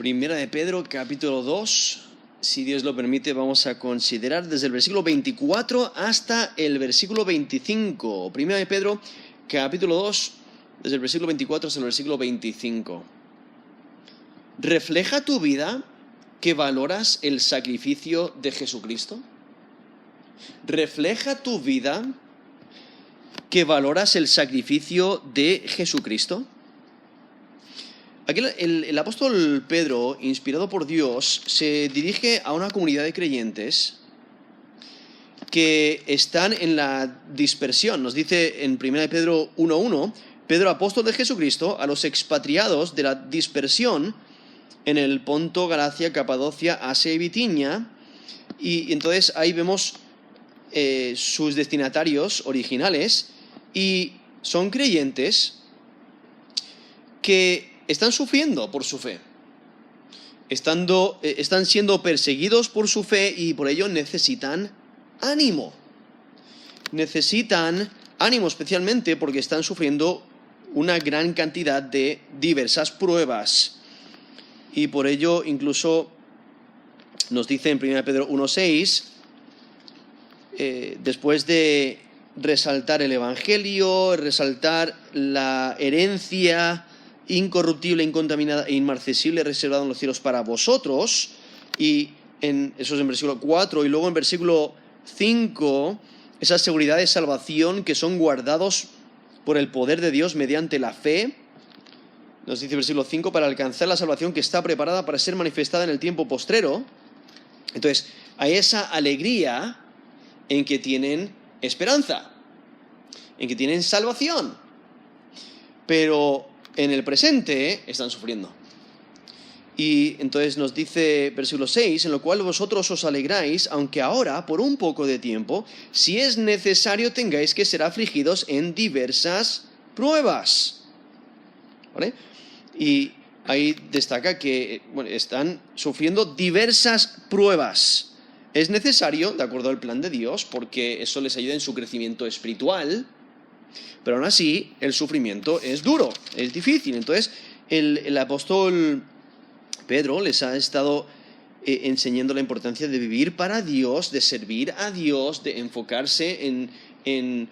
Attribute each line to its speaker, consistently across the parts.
Speaker 1: Primera de Pedro, capítulo 2. Si Dios lo permite, vamos a considerar desde el versículo 24 hasta el versículo 25. Primera de Pedro, capítulo 2, desde el versículo 24 hasta el versículo 25. ¿Refleja tu vida que valoras el sacrificio de Jesucristo? ¿Refleja tu vida que valoras el sacrificio de Jesucristo? Aquí el apóstol Pedro, inspirado por Dios, se dirige a una comunidad de creyentes que están en la dispersión. Nos dice en 1 Pedro 1:1, Pedro, apóstol de Jesucristo, a los expatriados de la dispersión en el Ponto, Galacia, Capadocia, Asia y Bitinia. Y entonces ahí vemos sus destinatarios originales, y son creyentes que están sufriendo por su fe. Están siendo perseguidos por su fe y por ello necesitan ánimo. Necesitan ánimo especialmente porque están sufriendo una gran cantidad de diversas pruebas. Y por ello incluso nos dice en 1 Pedro 1:6, después de resaltar el Evangelio, resaltar la herencia incorruptible, incontaminada e inmarcesible reservada en los cielos para vosotros, y eso es en versículo 4, y luego en versículo 5, esa seguridad de salvación que son guardados por el poder de Dios mediante la fe. Nos dice el versículo 5, para alcanzar la salvación que está preparada para ser manifestada en el tiempo postrero. Entonces, hay esa alegría en que tienen esperanza, en que tienen salvación, pero en el presente están sufriendo. Y entonces nos dice versículo 6, en lo cual vosotros os alegráis, aunque ahora, por un poco de tiempo, si es necesario, tengáis que ser afligidos en diversas pruebas. ¿Vale? Y ahí destaca que están sufriendo diversas pruebas. Es necesario, de acuerdo al plan de Dios, porque eso les ayuda en su crecimiento espiritual, pero aún así el sufrimiento es duro, es difícil. Entonces el apóstol Pedro les ha estado enseñando la importancia de vivir para Dios, de servir a Dios, de enfocarse en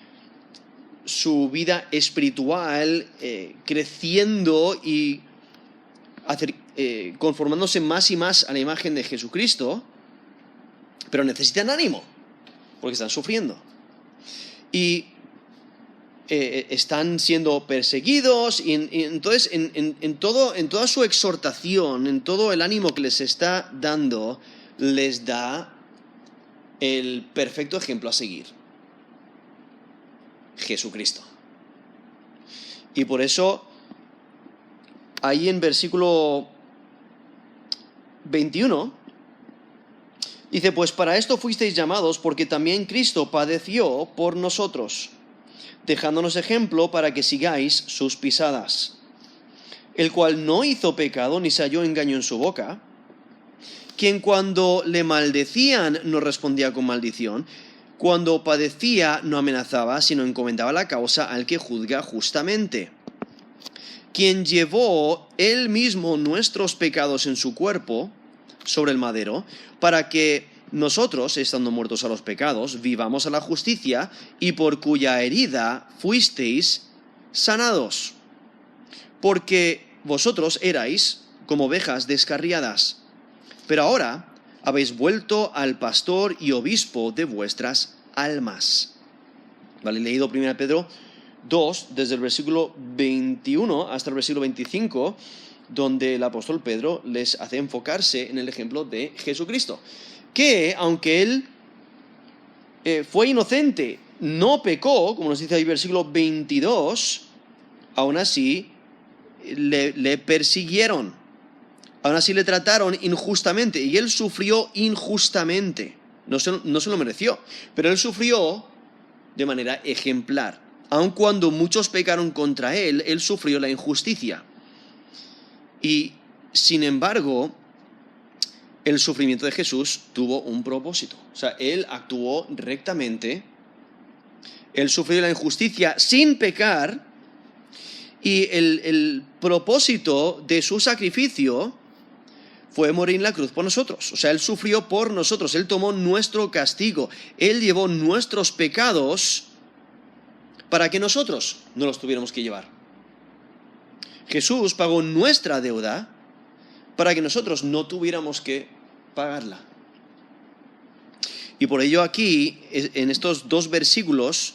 Speaker 1: su vida espiritual, creciendo y conformándose más y más a la imagen de Jesucristo, pero necesitan ánimo, porque están sufriendo. Y están siendo perseguidos, y entonces en toda su exhortación, en todo el ánimo que les está dando, les da el perfecto ejemplo a seguir: Jesucristo. Y por eso, ahí en versículo 21, dice, pues para esto fuisteis llamados, porque también Cristo padeció por nosotros, dejándonos ejemplo para que sigáis sus pisadas, el cual no hizo pecado ni se halló engaño en su boca, quien cuando le maldecían no respondía con maldición, cuando padecía no amenazaba, sino encomendaba la causa al que juzga justamente, quien llevó él mismo nuestros pecados en su cuerpo sobre el madero, para que nosotros, estando muertos a los pecados, vivamos a la justicia, y por cuya herida fuisteis sanados. Porque vosotros erais como ovejas descarriadas, pero ahora habéis vuelto al pastor y obispo de vuestras almas. Vale, he leído 1 Pedro 2, desde el versículo 21 hasta el versículo 25, donde el apóstol Pedro les hace enfocarse en el ejemplo de Jesucristo, que aunque él fue inocente, no pecó, como nos dice ahí el versículo 22, aún así le persiguieron, aún así le trataron injustamente, y él sufrió injustamente. No se lo mereció, pero él sufrió de manera ejemplar. Aun cuando muchos pecaron contra él, él sufrió la injusticia. Y sin embargo, el sufrimiento de Jesús tuvo un propósito. O sea, él actuó rectamente, él sufrió la injusticia sin pecar, y el propósito de su sacrificio fue morir en la cruz por nosotros. O sea, Él sufrió por nosotros, Él tomó nuestro castigo, Él llevó nuestros pecados para que nosotros no los tuviéramos que llevar. Jesús pagó nuestra deuda para que nosotros no tuviéramos que pagarla. Y por ello aquí, en estos dos versículos,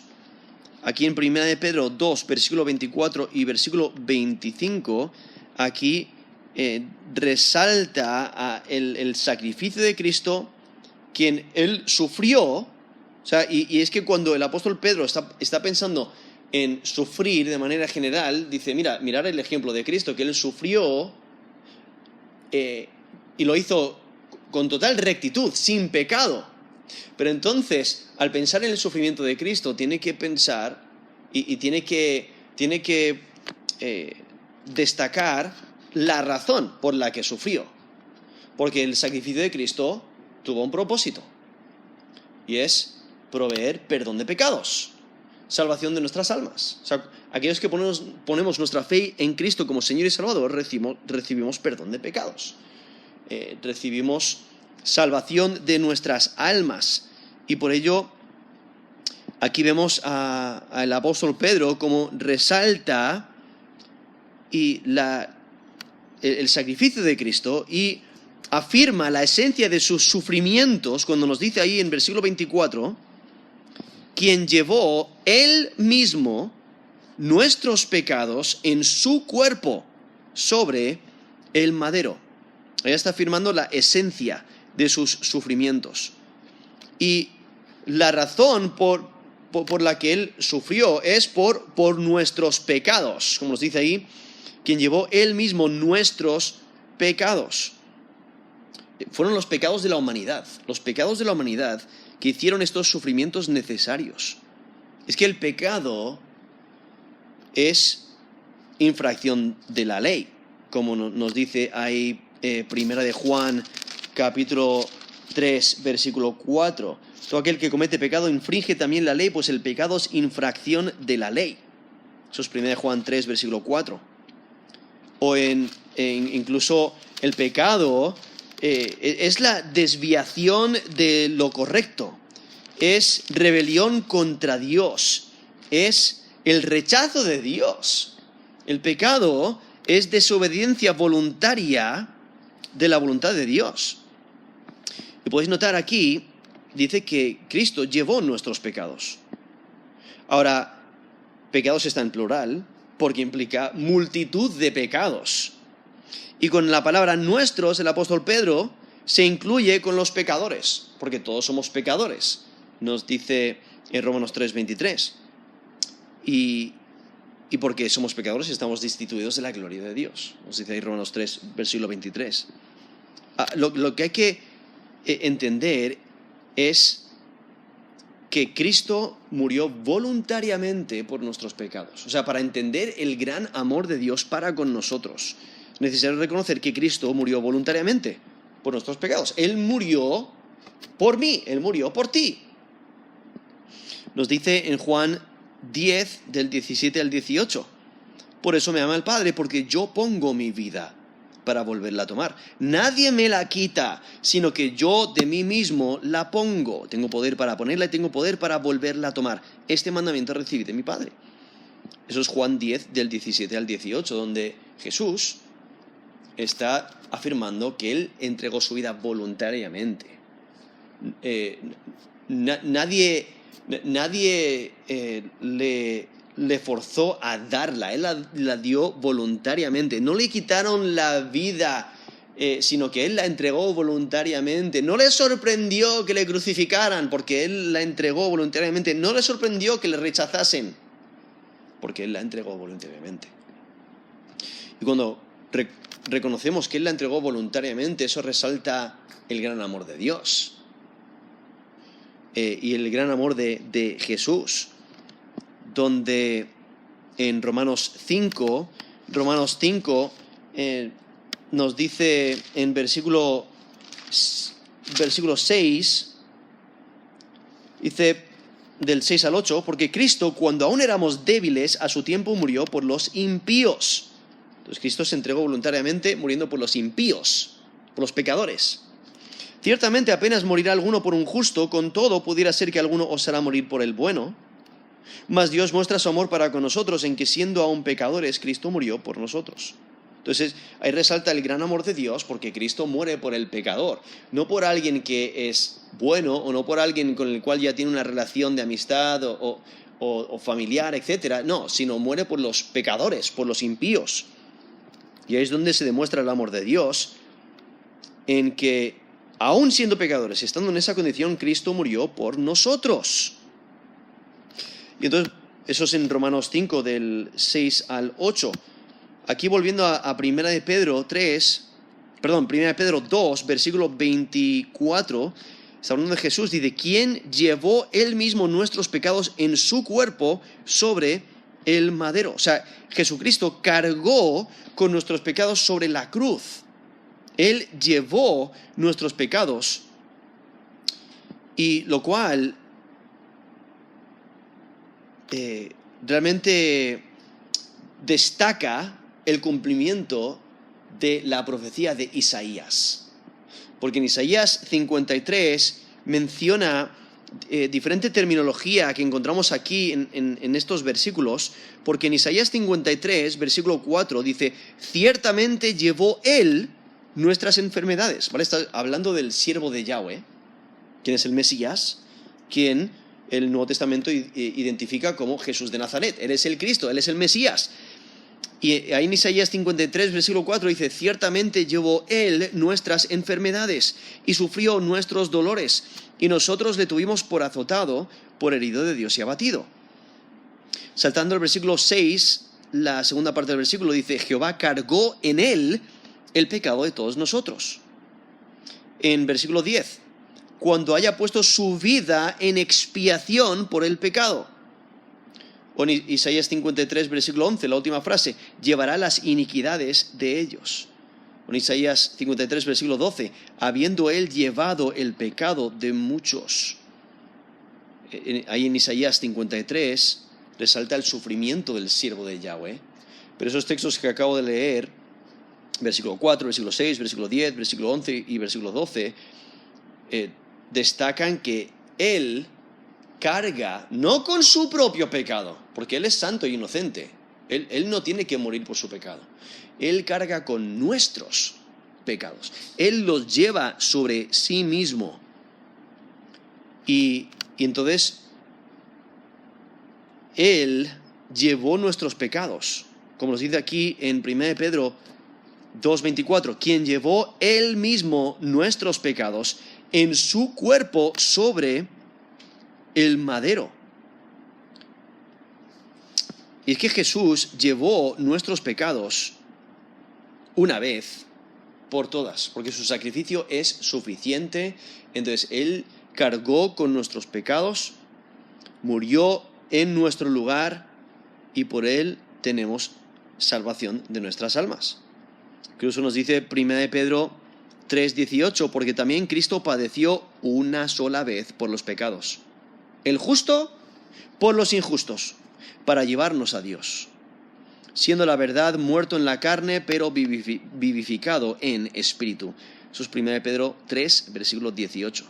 Speaker 1: aquí en 1 de Pedro 2, versículo 24 y versículo 25, aquí resalta el sacrificio de Cristo, quien Él sufrió. O sea, y es que cuando el apóstol Pedro está pensando en sufrir de manera general, dice, mirar el ejemplo de Cristo, que Él sufrió y lo hizo con total rectitud, sin pecado. Pero entonces, al pensar en el sufrimiento de Cristo, tiene que pensar y tiene que destacar la razón por la que sufrió. Porque el sacrificio de Cristo tuvo un propósito, y es proveer perdón de pecados, salvación de nuestras almas. O sea, aquellos que ponemos nuestra fe en Cristo como Señor y Salvador, recibimos perdón de pecados. Recibimos salvación de nuestras almas. Y por ello, aquí vemos al apóstol Pedro como resalta el sacrificio de Cristo y afirma la esencia de sus sufrimientos cuando nos dice ahí en versículo 24, quien llevó Él mismo nuestros pecados en su cuerpo sobre el madero. Ahí está afirmando la esencia de sus sufrimientos. Y la razón por la que Él sufrió es por nuestros pecados, como nos dice ahí, quien llevó Él mismo nuestros pecados. Fueron los pecados de la humanidad que hicieron estos sufrimientos necesarios. Es que el pecado es infracción de la ley, como nos dice ahí Primera de Juan, capítulo 3, versículo 4. Todo aquel que comete pecado infringe también la ley, pues el pecado es infracción de la ley. Eso es 1 de Juan 3, versículo 4. O incluso el pecado es la desviación de lo correcto, es rebelión contra Dios, es el rechazo de Dios. El pecado es desobediencia voluntaria de la voluntad de Dios. Y podéis notar aquí, dice que Cristo llevó nuestros pecados. Ahora, pecados está en plural, porque implica multitud de pecados. Y con la palabra nuestros, el apóstol Pedro se incluye con los pecadores, porque todos somos pecadores, nos dice en Romanos 3:23. Y porque somos pecadores estamos destituidos de la gloria de Dios, nos dice ahí Romanos 3, versículo 23. Lo que hay que entender es que Cristo murió voluntariamente por nuestros pecados. O sea, para entender el gran amor de Dios para con nosotros, es necesario reconocer que Cristo murió voluntariamente por nuestros pecados. Él murió por mí, Él murió por ti. Nos dice en Juan 10, del 17 al 18. Por eso me ama el Padre, porque yo pongo mi vida para volverla a tomar. Nadie me la quita, sino que yo de mí mismo la pongo. Tengo poder para ponerla y tengo poder para volverla a tomar. Este mandamiento recibí de mi Padre. Eso es Juan 10, del 17 al 18, donde Jesús está afirmando que Él entregó su vida voluntariamente. Nadie le forzó a darla, Él la dio voluntariamente. No le quitaron la vida, sino que Él la entregó voluntariamente. No le sorprendió que le crucificaran, porque Él la entregó voluntariamente. No le sorprendió que le rechazasen, porque Él la entregó voluntariamente. Y cuando reconocemos que Él la entregó voluntariamente, eso resalta el gran amor de Dios y el gran amor de Jesús, donde en Romanos 5 nos dice en versículo 6, dice del 6 al 8, porque Cristo, cuando aún éramos débiles, a su tiempo murió por los impíos. Entonces Cristo se entregó voluntariamente muriendo por los impíos, por los pecadores. Ciertamente apenas morirá alguno por un justo, con todo pudiera ser que alguno osara morir por el bueno. Mas Dios muestra su amor para con nosotros en que siendo aún pecadores, Cristo murió por nosotros. Entonces, ahí resalta el gran amor de Dios porque Cristo muere por el pecador, no por alguien que es bueno o no por alguien con el cual ya tiene una relación de amistad o familiar, etc. No, sino muere por los pecadores, por los impíos. Y ahí es donde se demuestra el amor de Dios, en que aún siendo pecadores, estando en esa condición, Cristo murió por nosotros. Y entonces, eso es en Romanos 5, del 6 al 8. Aquí volviendo a 1 Pedro 2, versículo 24, está hablando de Jesús, dice, quien llevó él mismo nuestros pecados en su cuerpo sobre el madero. O sea, Jesucristo cargó con nuestros pecados sobre la cruz. Él llevó nuestros pecados, y lo cual realmente destaca el cumplimiento de la profecía de Isaías. Porque en Isaías 53 menciona diferente terminología que encontramos aquí en estos versículos, porque en Isaías 53, versículo 4, dice, ciertamente llevó él nuestras enfermedades. ¿Vale? Está hablando del siervo de Yahweh, quien es el Mesías, quien el Nuevo Testamento identifica como Jesús de Nazaret. Él es el Cristo, él es el Mesías. Y ahí en Isaías 53, versículo 4 dice, ciertamente llevó él nuestras enfermedades y sufrió nuestros dolores, y nosotros le tuvimos por azotado, por herido de Dios y abatido. Saltando al versículo 6, la segunda parte del versículo dice, Jehová cargó en él el pecado de todos nosotros. En versículo 10, cuando haya puesto su vida en expiación por el pecado. O en Isaías 53, versículo 11, la última frase, llevará las iniquidades de ellos. O en Isaías 53, versículo 12, habiendo él llevado el pecado de muchos. Ahí en Isaías 53 resalta el sufrimiento del siervo de Yahweh. Pero esos textos que acabo de leer, versículo 4, versículo 6, versículo 10, versículo 11 y versículo 12, destacan que él carga, no con su propio pecado, porque él es santo e inocente. Él no tiene que morir por su pecado. Él carga con nuestros pecados. Él los lleva sobre sí mismo. Y entonces, él llevó nuestros pecados. Como nos dice aquí en 1 Pedro 2:24, quien llevó él mismo nuestros pecados en su cuerpo sobre el madero. Y es que Jesús llevó nuestros pecados una vez por todas, porque su sacrificio es suficiente. Entonces él cargó con nuestros pecados, murió en nuestro lugar, y por él tenemos salvación de nuestras almas. Incluso nos dice 1 Pedro 3:18, porque también Cristo padeció una sola vez por los pecados, el justo por los injustos, para llevarnos a Dios, siendo la verdad muerto en la carne, pero vivificado en espíritu. Eso es 1 Pedro 3, versículo 18.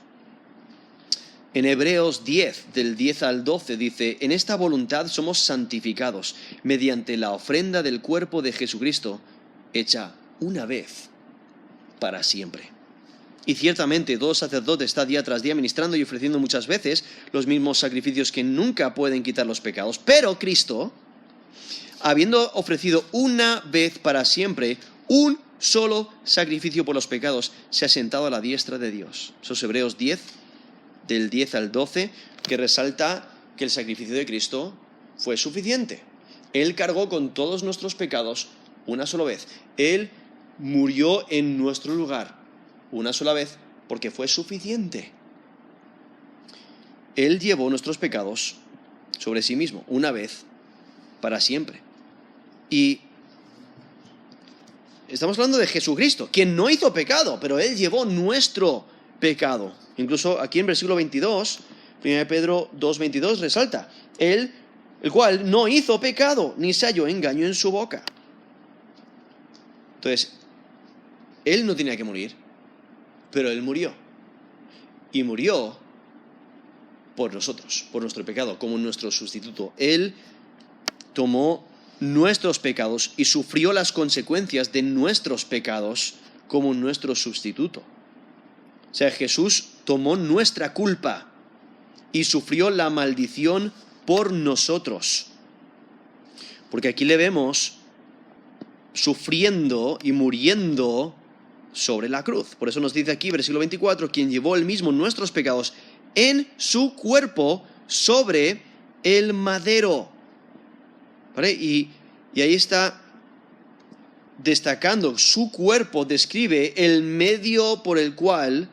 Speaker 1: En Hebreos 10, del 10 al 12, dice, en esta voluntad somos santificados, mediante la ofrenda del cuerpo de Jesucristo, hecha una vez para siempre. Y ciertamente todo sacerdote está día tras día ministrando y ofreciendo muchas veces los mismos sacrificios que nunca pueden quitar los pecados. Pero Cristo, habiendo ofrecido una vez para siempre un solo sacrificio por los pecados, se ha sentado a la diestra de Dios. Eso es Hebreos 10, del 10 al 12, que resalta que el sacrificio de Cristo fue suficiente. Él cargó con todos nuestros pecados una sola vez. Él murió en nuestro lugar una sola vez, porque fue suficiente. Él llevó nuestros pecados sobre sí mismo, una vez, para siempre. Y estamos hablando de Jesucristo, quien no hizo pecado, pero él llevó nuestro pecado. Incluso aquí en versículo 22, 1 Pedro 2:22 resalta, él, el cual no hizo pecado, ni se halló engaño en su boca. Entonces, él no tenía que morir. pero Él murió. Y murió por nosotros, por nuestro pecado, como nuestro sustituto. Él tomó nuestros pecados y sufrió las consecuencias de nuestros pecados como nuestro sustituto. O sea, Jesús tomó nuestra culpa y sufrió la maldición por nosotros. Porque aquí le vemos sufriendo y muriendo sobre la cruz. Por eso nos dice aquí, versículo 24, quien llevó él mismo nuestros pecados en su cuerpo sobre el madero. ¿Vale? Y ahí está destacando, su cuerpo describe el medio por el cual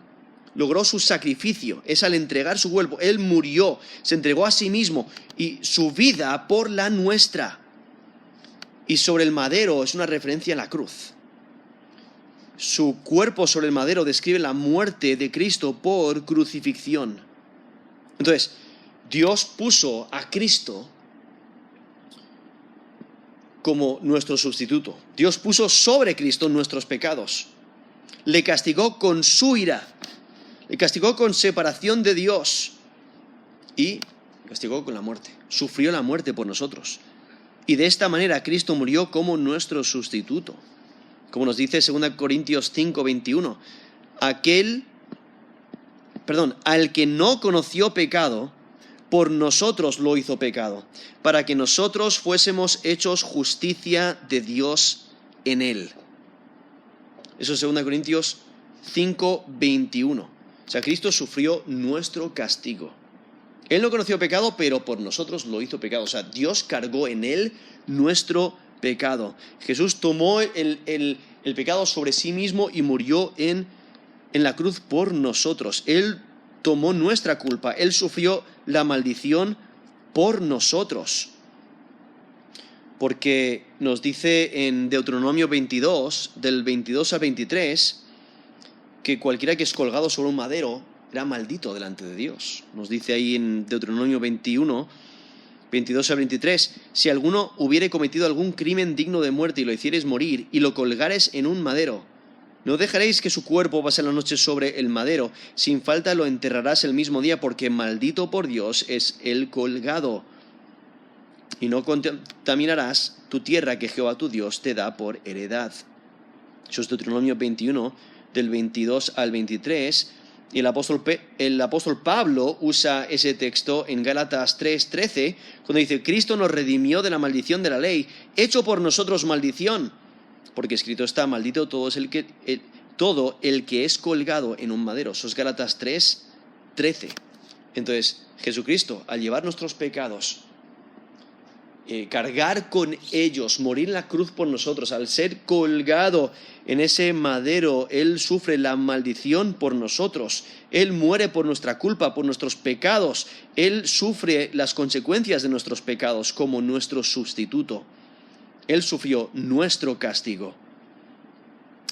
Speaker 1: logró su sacrificio. Es al entregar su cuerpo. Él murió, se entregó a sí mismo y su vida por la nuestra. Y sobre el madero es una referencia a la cruz. Su cuerpo sobre el madero describe la muerte de Cristo por crucifixión. Entonces, Dios puso a Cristo como nuestro sustituto. Dios puso sobre Cristo nuestros pecados. Le castigó con su ira. Le castigó con separación de Dios. Y le castigó con la muerte. Sufrió la muerte por nosotros. Y de esta manera Cristo murió como nuestro sustituto. Como nos dice 2 Corintios 5:21. Al que no conoció pecado, por nosotros lo hizo pecado, para que nosotros fuésemos hechos justicia de Dios en él. Eso es 2 Corintios 5:21. O sea, Cristo sufrió nuestro castigo. Él no conoció pecado, pero por nosotros lo hizo pecado. O sea, Dios cargó en él nuestro pecado. Jesús tomó el pecado sobre sí mismo y murió en la cruz por nosotros. Él tomó nuestra culpa. Él sufrió la maldición por nosotros. Porque nos dice en Deuteronomio 22, del 22 al 23, que cualquiera que es colgado sobre un madero era maldito delante de Dios. Nos dice ahí en Deuteronomio 21, 22 al 23, si alguno hubiere cometido algún crimen digno de muerte y lo hicieres morir y lo colgares en un madero, no dejaréis que su cuerpo pase la noche sobre el madero, sin falta lo enterrarás el mismo día, porque maldito por Dios es el colgado. Y no contaminarás tu tierra que Jehová tu Dios te da por heredad. Eso es Deuteronomio 21, del 22 al 23. Y el apóstol Pablo usa ese texto en Gálatas 3:13, cuando dice, Cristo nos redimió de la maldición de la ley, hecho por nosotros maldición, porque escrito está, maldito todo el que es colgado en un madero. Eso es Gálatas 3:13. Entonces, Jesucristo, al llevar nuestros pecados, cargar con ellos, morir en la cruz por nosotros, al ser colgado en ese madero, Él sufre la maldición por nosotros. Él muere por nuestra culpa, por nuestros pecados. Él sufre las consecuencias de nuestros pecados como nuestro sustituto. Él sufrió nuestro castigo.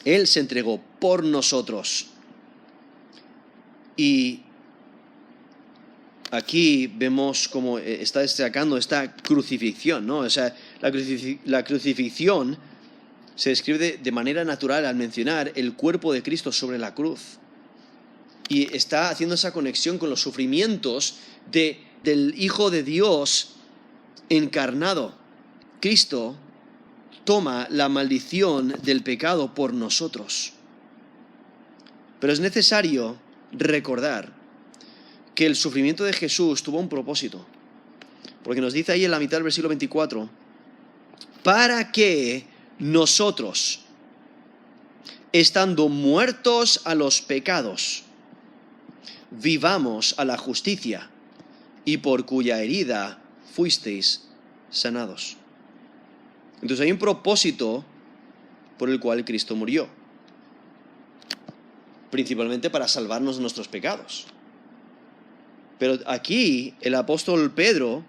Speaker 1: Él se entregó por nosotros. Y aquí vemos cómo está destacando esta crucifixión, ¿no? O sea, la crucifixión se describe de manera natural al mencionar el cuerpo de Cristo sobre la cruz. Y está haciendo esa conexión con los sufrimientos del Hijo de Dios encarnado. Cristo toma la maldición del pecado por nosotros. Pero es necesario recordar que el sufrimiento de Jesús tuvo un propósito. Porque nos dice ahí en la mitad del versículo 24, para que nosotros, estando muertos a los pecados, vivamos a la justicia, y por cuya herida fuisteis sanados. Entonces hay un propósito por el cual Cristo murió, principalmente para salvarnos de nuestros pecados. Pero aquí el apóstol Pedro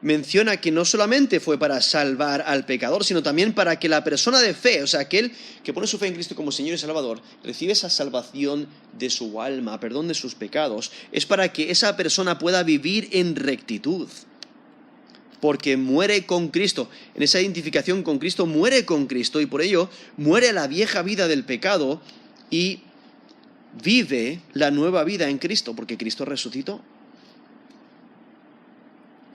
Speaker 1: menciona que no solamente fue para salvar al pecador, sino también para que la persona de fe, o sea, aquel que pone su fe en Cristo como Señor y Salvador, recibe esa salvación de su alma, perdón de sus pecados, es para que esa persona pueda vivir en rectitud. Porque muere con Cristo, en esa identificación con Cristo, muere con Cristo y por ello muere a la vieja vida del pecado y vive la nueva vida en Cristo, porque Cristo resucitó.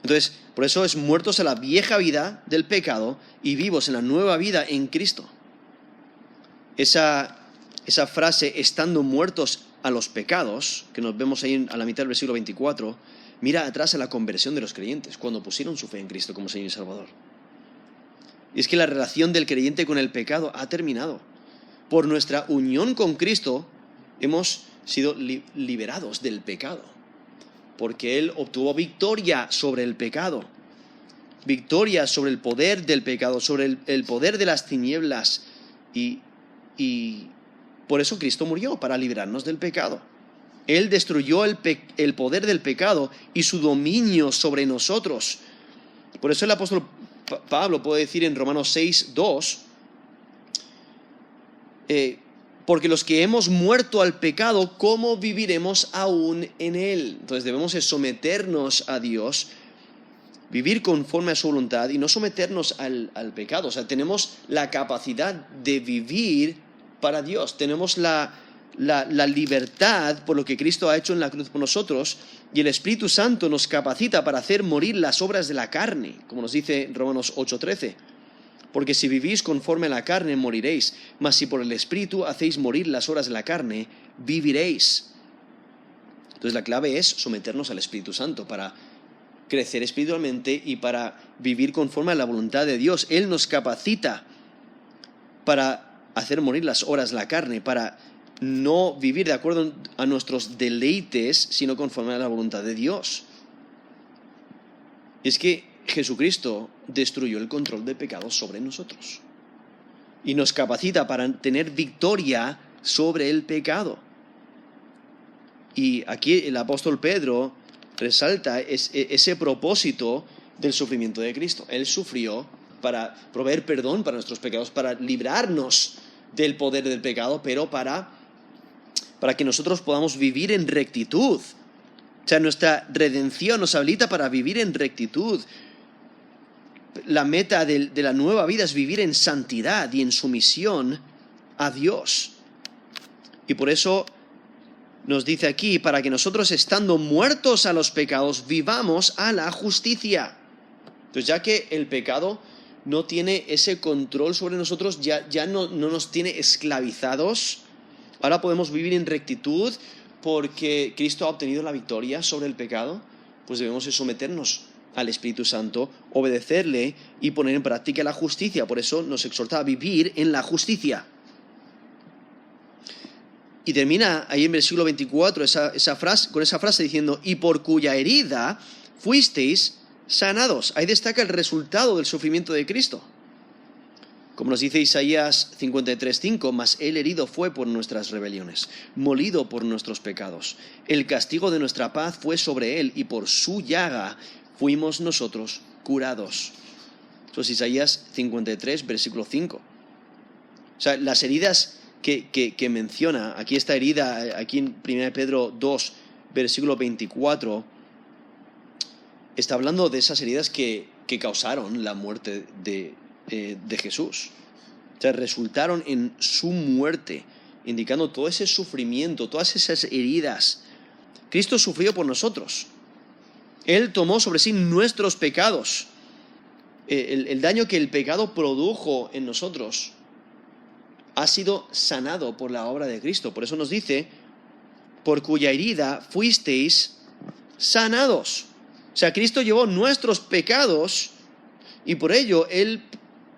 Speaker 1: Entonces, por eso es muertos a la vieja vida del pecado y vivos en la nueva vida en Cristo. Esa frase, estando muertos a los pecados, que nos vemos ahí a la mitad del versículo 24, mira atrás a la conversión de los creyentes, cuando pusieron su fe en Cristo como Señor y Salvador. Y es que la relación del creyente con el pecado ha terminado. Por nuestra unión con Cristo hemos sido liberados del pecado, porque Él obtuvo victoria sobre el pecado, victoria sobre el poder del pecado, sobre el poder de las tinieblas, y por eso Cristo murió, para librarnos del pecado. Él destruyó el poder del pecado y su dominio sobre nosotros. Por eso el apóstol Pablo puede decir en Romanos 6:2, porque los que hemos muerto al pecado, ¿cómo viviremos aún en él? Entonces debemos someternos a Dios, vivir conforme a su voluntad y no someternos al pecado. O sea, tenemos la capacidad de vivir para Dios. Tenemos la libertad por lo que Cristo ha hecho en la cruz por nosotros, y el Espíritu Santo nos capacita para hacer morir las obras de la carne, como nos dice Romanos 8:13. Porque si vivís conforme a la carne, moriréis, mas si por el Espíritu hacéis morir las obras de la carne, viviréis. Entonces la clave es someternos al Espíritu Santo para crecer espiritualmente y para vivir conforme a la voluntad de Dios. Él nos capacita para hacer morir las obras de la carne, para no vivir de acuerdo a nuestros deleites, sino conforme a la voluntad de Dios. Es que Jesucristo destruyó el control de pecado sobre nosotros y nos capacita para tener victoria sobre el pecado. Y aquí el apóstol Pedro resalta ese propósito del sufrimiento de Cristo. Él sufrió para proveer perdón para nuestros pecados, para librarnos del poder del pecado, pero para que nosotros podamos vivir en rectitud. O sea, nuestra redención nos habilita para vivir en rectitud. La meta de la nueva vida es vivir en santidad y en sumisión a Dios. Y por eso nos dice aquí, para que nosotros, estando muertos a los pecados, vivamos a la justicia. Entonces, ya que el pecado no tiene ese control sobre nosotros, ya no nos tiene esclavizados, ahora podemos vivir en rectitud porque Cristo ha obtenido la victoria sobre el pecado. Pues debemos someternos al Espíritu Santo, obedecerle y poner en práctica la justicia. Por eso nos exhorta a vivir en la justicia. Y termina ahí en versículo 24 con esa frase diciendo, y por cuya herida fuisteis sanados. Ahí destaca el resultado del sufrimiento de Cristo. Como nos dice Isaías 53:5, mas él herido fue por nuestras rebeliones, molido por nuestros pecados. El castigo de nuestra paz fue sobre él, y por su llaga fuimos nosotros curados. Eso es Isaías 53, versículo 5. O sea, las heridas que menciona, aquí esta herida, aquí en 1 Pedro 2, versículo 24, está hablando de esas heridas que causaron la muerte de Jesús. O sea, resultaron en su muerte, indicando todo ese sufrimiento, todas esas heridas. Cristo sufrió por nosotros. Él tomó sobre sí nuestros pecados. El daño que el pecado produjo en nosotros ha sido sanado por la obra de Cristo. Por eso nos dice, por cuya herida fuisteis sanados. O sea, Cristo llevó nuestros pecados y por ello Él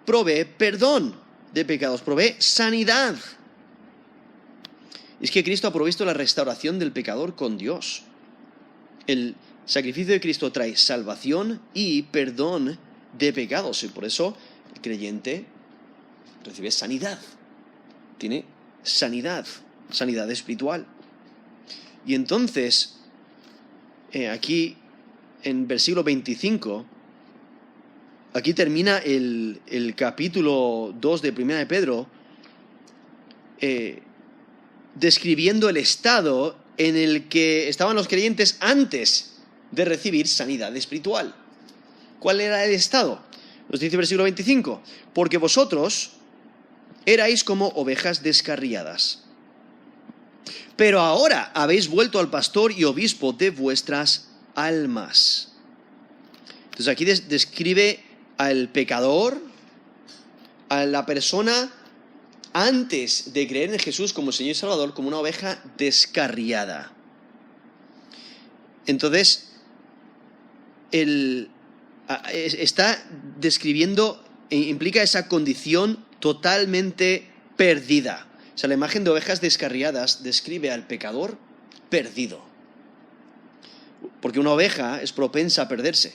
Speaker 1: provee perdón de pecados, provee sanidad. Es que Cristo ha provisto la restauración del pecador con Dios. El sacrificio de Cristo trae salvación y perdón de pecados, y por eso el creyente recibe sanidad. Tiene sanidad espiritual. Y entonces, aquí en versículo 25, aquí termina el capítulo 2 de 1 de Pedro, describiendo el estado en el que estaban los creyentes antes de recibir sanidad espiritual. ¿Cuál era el estado? Nos dice el versículo 25, porque vosotros erais como ovejas descarriadas, Pero ahora habéis vuelto al pastor y obispo de vuestras almas. Entonces aquí describe al pecador, a la persona antes de creer en Jesús como Señor y Salvador, como una oveja descarriada. Entonces, está describiendo, implica esa condición totalmente perdida. O sea, la imagen de ovejas descarriadas describe al pecador perdido. Porque una oveja es propensa a perderse.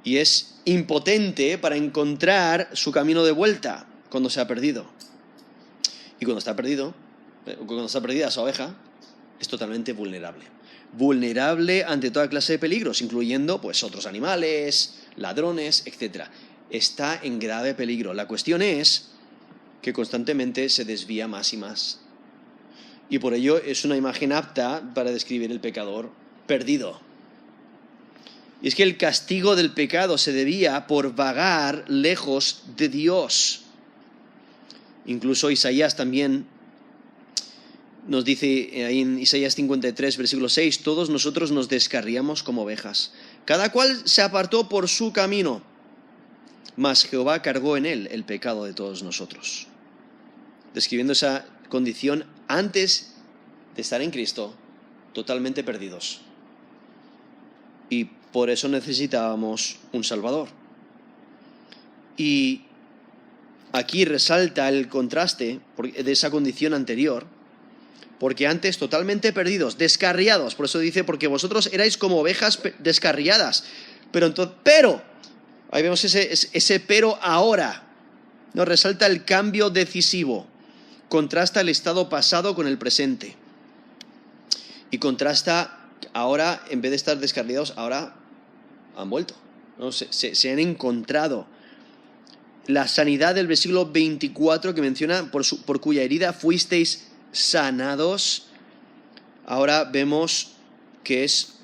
Speaker 1: Y es impotente para encontrar su camino de vuelta cuando se ha perdido. Y cuando está perdida esa oveja, es totalmente vulnerable. Vulnerable ante toda clase de peligros, incluyendo pues otros animales, ladrones, etc. Está en grave peligro. La cuestión es que constantemente se desvía más y más. Y por ello es una imagen apta para describir el pecador perdido. Y es que el castigo del pecado se debía por vagar lejos de Dios. Incluso Isaías también nos dice ahí en Isaías 53, versículo 6, todos nosotros nos descarriamos como ovejas. Cada cual se apartó por su camino, mas Jehová cargó en él el pecado de todos nosotros. Describiendo esa condición antes de estar en Cristo, totalmente perdidos. Y por eso necesitábamos un Salvador. Y aquí resalta el contraste de esa condición anterior, porque antes totalmente perdidos, descarriados, por eso dice, porque vosotros erais como ovejas descarriadas, pero, ahí vemos ese pero ahora, nos resalta el cambio decisivo, contrasta el estado pasado con el presente, y contrasta ahora, en vez de estar descarriados, ahora han vuelto, ¿no? Se han encontrado. La sanidad del versículo 24 que menciona, por cuya herida fuisteis sanados, ahora vemos que es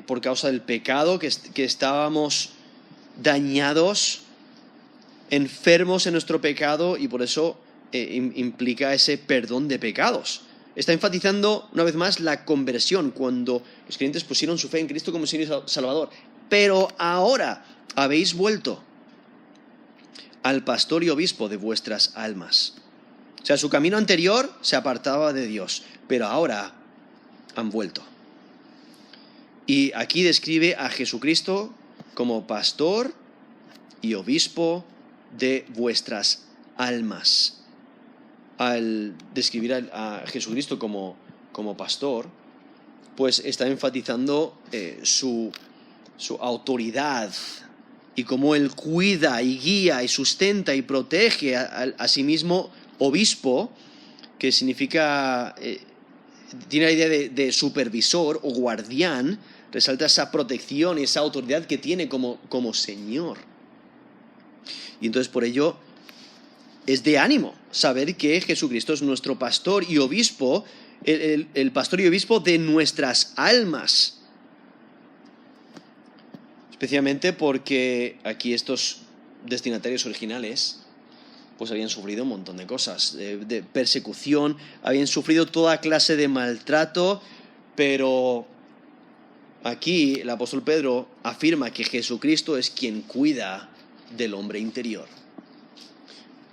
Speaker 1: por causa del pecado, que estábamos dañados, enfermos en nuestro pecado, y por eso implica ese perdón de pecados. Está enfatizando una vez más la conversión, cuando los creyentes pusieron su fe en Cristo como Señor y Salvador. Pero ahora habéis vuelto al pastor y obispo de vuestras almas. O sea, su camino anterior se apartaba de Dios, pero ahora han vuelto. Y aquí describe a Jesucristo como pastor y obispo de vuestras almas. Al describir a Jesucristo como pastor, pues está enfatizando su autoridad y cómo Él cuida y guía y sustenta y protege a sí mismo obispo, que significa, tiene la idea de supervisor o guardián, resalta esa protección y esa autoridad que tiene como Señor. Y entonces por ello es de ánimo saber que Jesucristo es nuestro pastor y obispo, el pastor y obispo de nuestras almas. Especialmente porque aquí estos destinatarios originales pues habían sufrido un montón de cosas, de persecución, habían sufrido toda clase de maltrato, pero aquí el apóstol Pedro afirma que Jesucristo es quien cuida del hombre interior.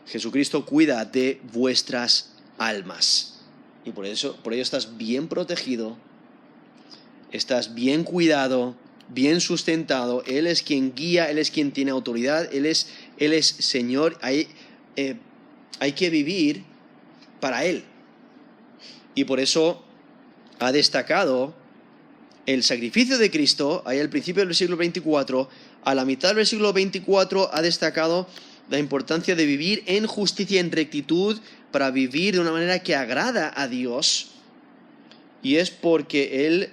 Speaker 1: Jesucristo cuida de vuestras almas. Y por ello estás bien protegido, estás bien cuidado, bien sustentado. Él es quien guía, Él es quien tiene autoridad, Él es Señor. Hay que vivir para Él. Y por eso ha destacado el sacrificio de Cristo. Ahí al principio del versículo 24, a la mitad del versículo 24 ha destacado la importancia de vivir en justicia y en rectitud, para vivir de una manera que agrada a Dios. Y es porque Él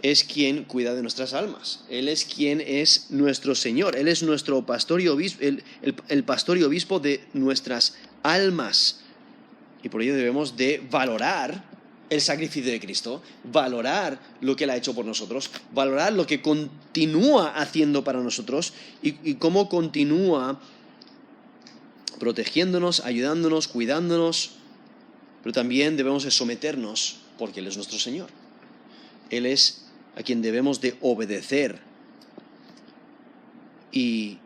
Speaker 1: es quien cuida de nuestras almas. Él es quien es nuestro Señor. Él es nuestro pastor y obispo, el pastor y obispo de nuestras almas. Y por ello debemos de valorar el sacrificio de Cristo, valorar lo que Él ha hecho por nosotros, valorar lo que continúa haciendo para nosotros y cómo continúa protegiéndonos, ayudándonos, cuidándonos pero también debemos de someternos porque Él es nuestro Señor. Él es a quien debemos de obedecer y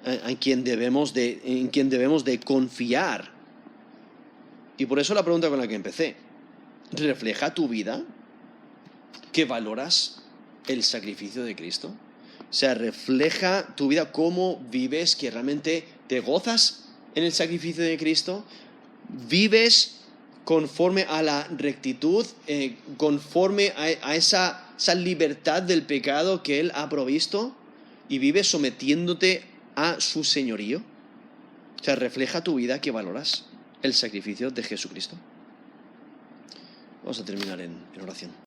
Speaker 1: en quien debemos de confiar. Y por eso la pregunta con la que empecé: ¿refleja tu vida que valoras el sacrificio de Cristo? O sea, ¿refleja tu vida cómo vives, que realmente te gozas en el sacrificio de Cristo? ¿Vives conforme a la rectitud, conforme a esa libertad del pecado que Él ha provisto? ¿Y vives sometiéndote a su señorío? O sea, ¿refleja tu vida que valoras el sacrificio de Jesucristo? Vamos a terminar en oración.